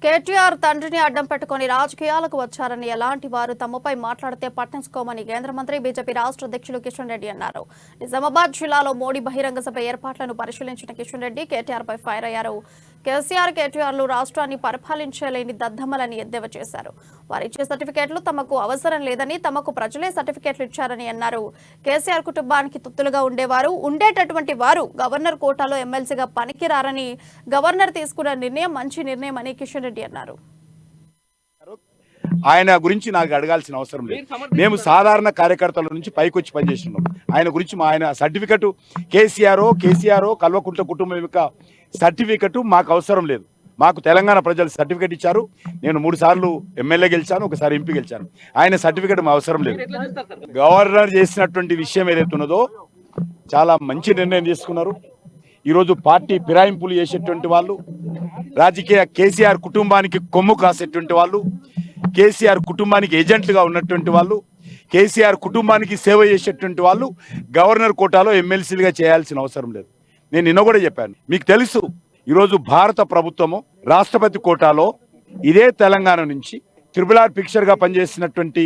కేటీఆర్ తండ్రిని అడ్డం పెట్టుకుని రాజకీయాలకు వచ్చారని ఎలాంటి వారు తమపై మాట్లాడితే పట్టించుకోమని కేంద్ర మంత్రి బీజేపీ రాష్ట్ర అధ్యక్షులు కిషన్ రెడ్డి అన్నారు. నిజామాబాద్ జిల్లాలో మోడీ బహిరంగ సభ ఏర్పాట్లను పరిశీలించిన కిషన్ రెడ్డి కేటీఆర్ పై ఫైర్ అయ్యారు. కేటీఆర్లు రాష్ట్రాన్ని పరిపాలించలేని దద్దమ్మలని ఎద్దేవా చేశారు. వారిచ్చే సర్టిఫికేట్లు తమకు అవసరం లేదని, తమకు ప్రజలే సర్టిఫికేట్లు ఇచ్చారని అన్నారు. కేసీఆర్ కుటుంబానికి తొత్తులుగా ఉండేటటువంటి వారు గవర్నర్ కోటాలో ఎమ్మెల్సీగా పనికిరారని, గవర్నర్ తీసుకున్న నిర్ణయం మంచి నిర్ణయం అని కిషన్ రెడ్డి అన్నారు. ఆయన గురించి నాకు అడగాల్సిన అవసరం లేదు. మేము సాధారణ కార్యకర్తల నుంచి పైకొచ్చి పనిచేస్తున్నాం. ఆయన గురించి ఆయన సర్టిఫికెట్ కేసీఆర్ కల్వకుంట్ల కుటుంబం యొక్క సర్టిఫికెట్ మాకు అవసరం లేదు. మాకు తెలంగాణ ప్రజలు సర్టిఫికెట్ ఇచ్చారు. నేను 3 సార్లు ఎమ్మెల్యే గెలిచాను, ఒకసారి ఎంపీ గెలిచాను. ఆయన సర్టిఫికెట్ మా అవసరం లేదు. గవర్నర్ చేసినటువంటి విషయం ఏదైతే ఉన్నదో చాలా మంచి నిర్ణయం తీసుకున్నారు. ఈరోజు పార్టీ ఫిరాయింపులు చేసేటువంటి వాళ్ళు, రాజకీయ కేసీఆర్ కుటుంబానికి కొమ్ము కాసేటువంటి వాళ్ళు, కేసీఆర్ కుటుంబానికి ఏజెంట్లుగా ఉన్నటువంటి వాళ్ళు, కేసీఆర్ కుటుంబానికి సేవ చేసేటువంటి వాళ్ళు గవర్నర్ కోటాలో ఎమ్మెల్సీలుగా చేయాల్సిన అవసరం లేదు. నేను నిన్న కూడా చెప్పాను. మీకు తెలుసు, ఈరోజు భారత ప్రభుత్వము రాష్ట్రపతి కోటాలో ఇదే తెలంగాణ నుంచి RRR పిక్చర్గా పనిచేసినటువంటి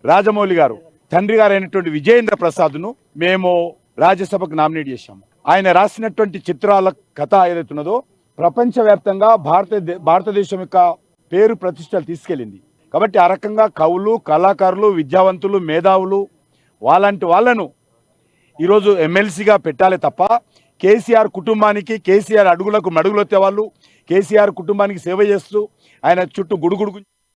రాజమౌళి గారు తండ్రి గారు అయినటువంటి విజయేంద్ర ప్రసాద్ను మేము రాజ్యసభకు నామినేట్ చేశాము. ఆయన రాసినటువంటి చిత్రాల కథ ఏదైతున్నదో ప్రపంచవ్యాప్తంగా భారతదేశం యొక్క పేరు ప్రతిష్టలు తీసుకెళ్ళింది. కాబట్టి ఆ రకంగా కవులు, కళాకారులు, విద్యావంతులు, మేధావులు వాళ్ళంటి వాళ్ళను ఈరోజు ఎమ్మెల్సీగా పెట్టాలి తప్ప కేసీఆర్ కుటుంబానికి, కేసీఆర్ అడుగులకు మడుగులొత్తే వాళ్ళు, కేసీఆర్ కుటుంబానికి సేవ చేస్తూ ఆయన చుట్టూ గుడుగుడు